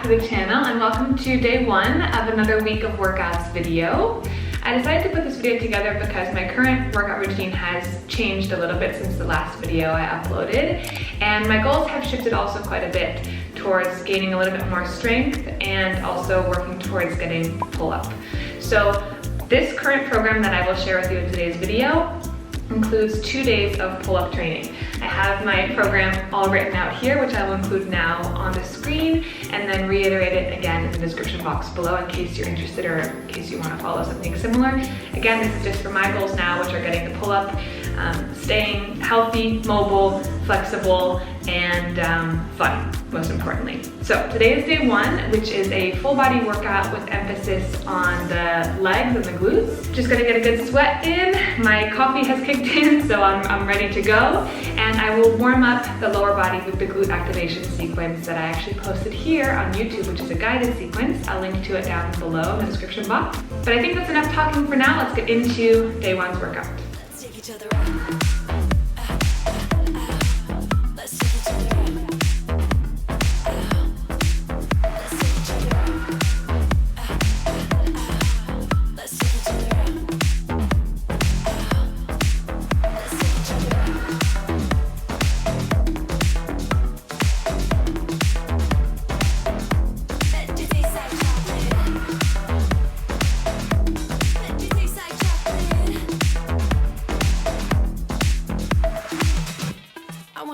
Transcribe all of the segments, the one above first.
back to the channel and welcome to day one of another week of workouts video. I decided to put this video together because my current workout routine has changed a little bit since the last video I uploaded, and my goals have shifted also quite a bit towards gaining a little bit more strength and also working towards getting pull-up. So this current program that I will share with you in today's video includes 2 days of pull-up training. I have my program all written out here, which I will include now on the screen, and then reiterate it again in the description box below in case you're interested or in case you want to follow something similar. Again, this is just for my goals now, which are getting the pull-up, staying healthy, mobile, flexible, and fun, most importantly. So today is day one, which is a full body workout with emphasis on the legs and the glutes. Just gonna get a good sweat in. My coffee has kicked in, so I'm ready to go. And I will warm up the lower body with the glute activation sequence that I actually posted here on YouTube, which is a guided sequence. I'll link to it down below in the description box. But I think that's enough talking for now. Let's get into day one's workout. Let's take each other out.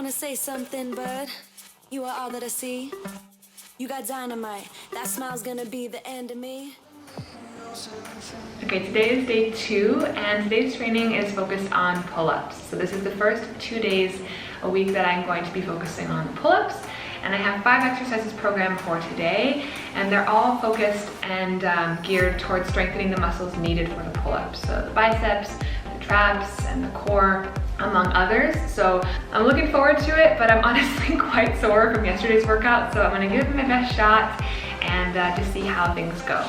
Say something, bud. You are all that I see. You got dynamite. That smile's gonna be the end of me. Okay, today is day two, and today's training is focused on pull-ups. So this is the first 2 days a week that I'm going to be focusing on pull-ups. And I have 5 exercises programmed for today, and they're all focused and geared towards strengthening the muscles needed for the pull-ups. So the biceps, the traps, and the core, among others. So I'm looking forward to it, but I'm honestly quite sore from yesterday's workout, so I'm gonna give it my best shot and just see how things go.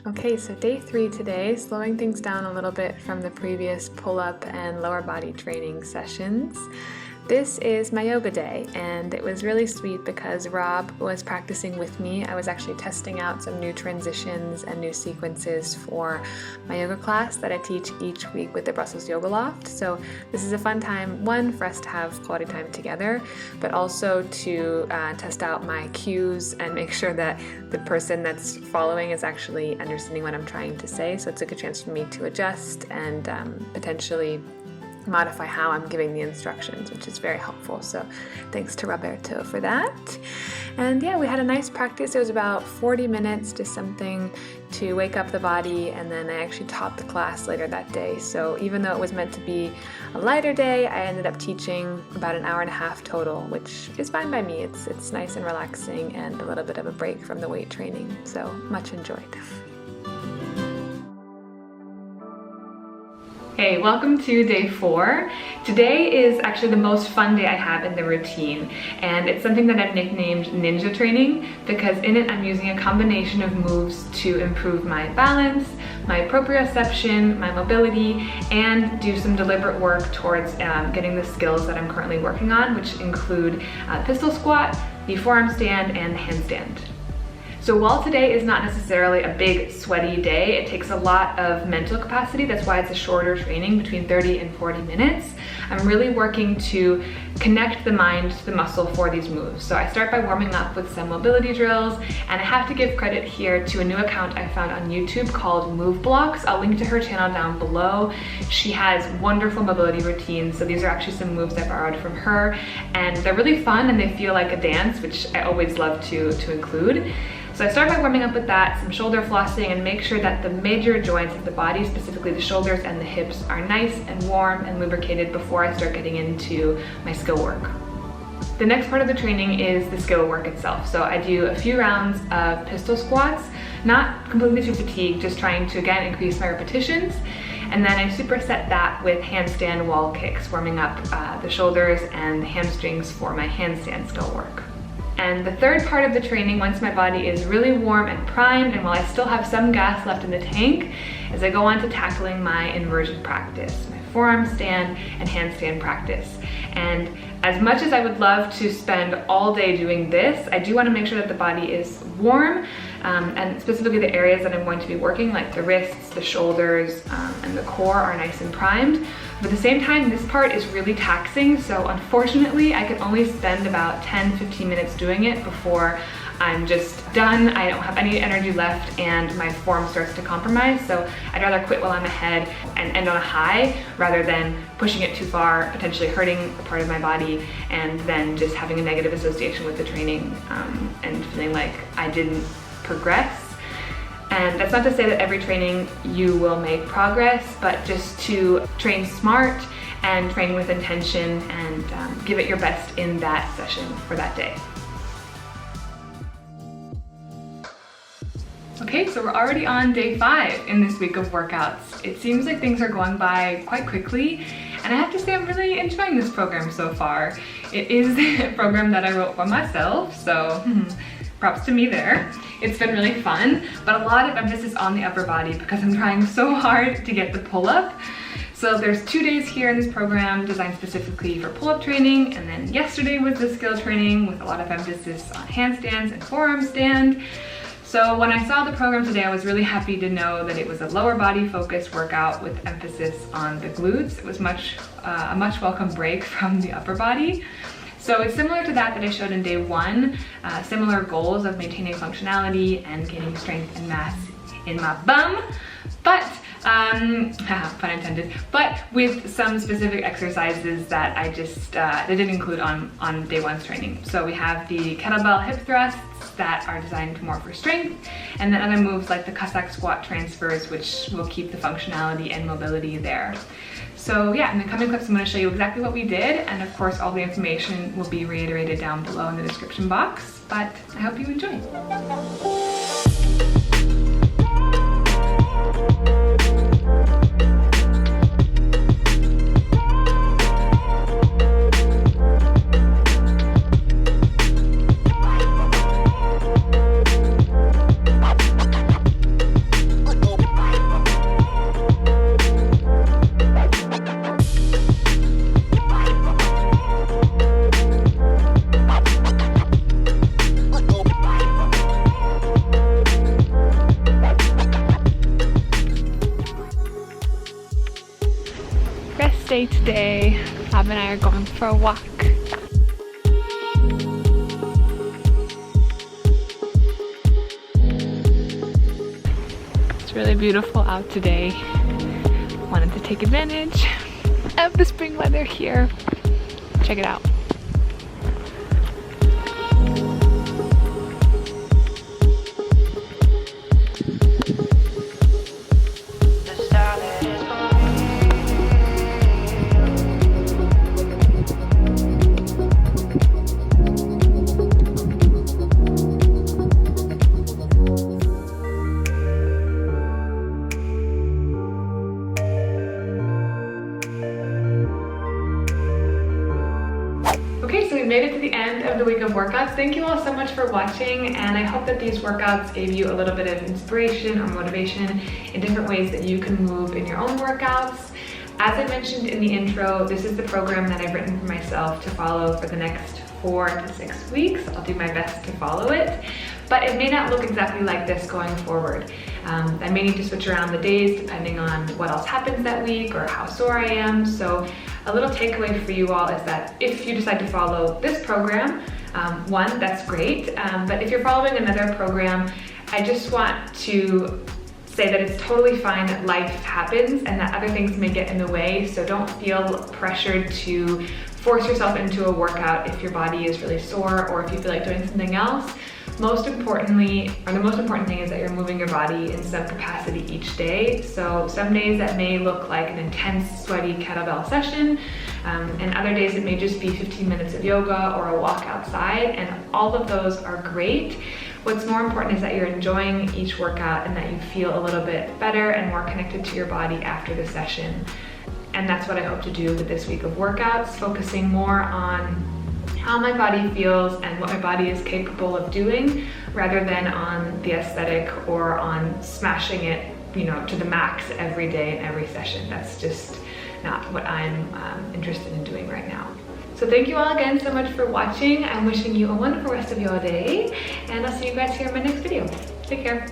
Okay, so day 3 today, slowing things down a little bit from the previous pull-up and lower body training sessions. This is my yoga day, and it was really sweet because Rob was practicing with me. I was actually testing out some new transitions and new sequences for my yoga class that I teach each week with the Brussels Yoga Loft. So this is a fun time, one, for us to have quality time together, but also to test out my cues and make sure that the person that's following is actually understanding what I'm trying to say. So it's a good chance for me to adjust and potentially modify how I'm giving the instructions, which is very helpful. So thanks to Roberto for that. And yeah, we had a nice practice. It was about 40 minutes, just something to wake up the body, and then I actually taught the class later that day. So even though it was meant to be a lighter day, I ended up teaching about an hour and a half total, which is fine by me. It's nice and relaxing and a little bit of a break from the weight training. So much enjoyed. Hey, welcome to day 4. Today is actually the most fun day I have in the routine, and it's something that I've nicknamed Ninja Training because in it I'm using a combination of moves to improve my balance, my proprioception, my mobility, and do some deliberate work towards getting the skills that I'm currently working on, which include pistol squat, the forearm stand, and the handstand. So while today is not necessarily a big sweaty day, it takes a lot of mental capacity. That's why it's a shorter training, between 30 and 40 minutes. I'm really working to connect the mind to the muscle for these moves. So I start by warming up with some mobility drills, and I have to give credit here to a new account I found on YouTube called Move Blocks. I'll link to her channel down below. She has wonderful mobility routines. So these are actually some moves I borrowed from her, and they're really fun and they feel like a dance, which I always love to include. So I start by warming up with that, some shoulder flossing, and make sure that the major joints of the body, specifically the shoulders and the hips, are nice and warm and lubricated before I start getting into my skill work. The next part of the training is the skill work itself. So I do a few rounds of pistol squats, not completely to fatigue, just trying to again increase my repetitions. And then I superset that with handstand wall kicks, warming up the shoulders and the hamstrings for my handstand skill work. And the third part of the training, once my body is really warm and primed, and while I still have some gas left in the tank, is I go on to tackling my inversion practice, my forearm stand and handstand practice. And as much as I would love to spend all day doing this, I do want to make sure that the body is warm, and specifically the areas that I'm going to be working, like the wrists, the shoulders, and the core are nice and primed. But at the same time, this part is really taxing, so unfortunately I can only spend about 10-15 minutes doing it before I'm just done. I don't have any energy left and my form starts to compromise, so I'd rather quit while I'm ahead and end on a high rather than pushing it too far, potentially hurting a part of my body, and then just having a negative association with the training and feeling like I didn't progress. And that's not to say that every training you will make progress, but just to train smart and train with intention and give it your best in that session for that day. Okay, so we're already on day 5 in this week of workouts. It seems like things are going by quite quickly, and I have to say I'm really enjoying this program so far. It is a program that I wrote for myself, so props to me there. It's been really fun, but a lot of emphasis on the upper body because I'm trying so hard to get the pull-up. So there's 2 days here in this program designed specifically for pull-up training, and then yesterday was the skill training with a lot of emphasis on handstands and forearm stand. So when I saw the program today, I was really happy to know that it was a lower body focused workout with emphasis on the glutes. It was a much welcome break from the upper body. So it's similar to that I showed in day 1, similar goals of maintaining functionality and gaining strength and mass in my bum, but pun intended, but with some specific exercises that I just that didn't include on day 1's training. So we have the kettlebell hip thrusts that are designed more for strength, and then other moves like the Cossack squat transfers, which will keep the functionality and mobility there. So yeah, in the coming clips I'm going to show you exactly what we did, and of course all the information will be reiterated down below in the description box, but I hope you enjoy. Day today, Bob and I are going for a walk. It's really beautiful out today. Wanted to take advantage of the spring weather here. Check it out. Okay, so we've made it to the end of the week of workouts. Thank you all so much for watching, and I hope that these workouts gave you a little bit of inspiration or motivation in different ways that you can move in your own workouts. As I mentioned in the intro, this is the program that I've written for myself to follow for the next 4 to 6 weeks. I'll do my best to follow it, but it may not look exactly like this going forward. I may need to switch around the days depending on what else happens that week or how sore I am. So a little takeaway for you all is that if you decide to follow this program, one, that's great, but if you're following another program, I just want to say that it's totally fine that life happens and that other things may get in the way, so don't feel pressured to force yourself into a workout if your body is really sore or if you feel like doing something else. Most importantly, or the most important thing is that you're moving your body in some capacity each day. So some days that may look like an intense sweaty kettlebell session, and other days it may just be 15 minutes of yoga or a walk outside, and all of those are great. What's more important is that you're enjoying each workout and that you feel a little bit better and more connected to your body after the session. And that's what I hope to do with this week of workouts, focusing more on how my body feels and what my body is capable of doing, rather than on the aesthetic or on smashing it, you know, to the max every day and every session. That's just not what I'm interested in doing right now. So thank you all again so much for watching. I'm wishing you a wonderful rest of your day, and I'll see you guys here in my next video. Take care.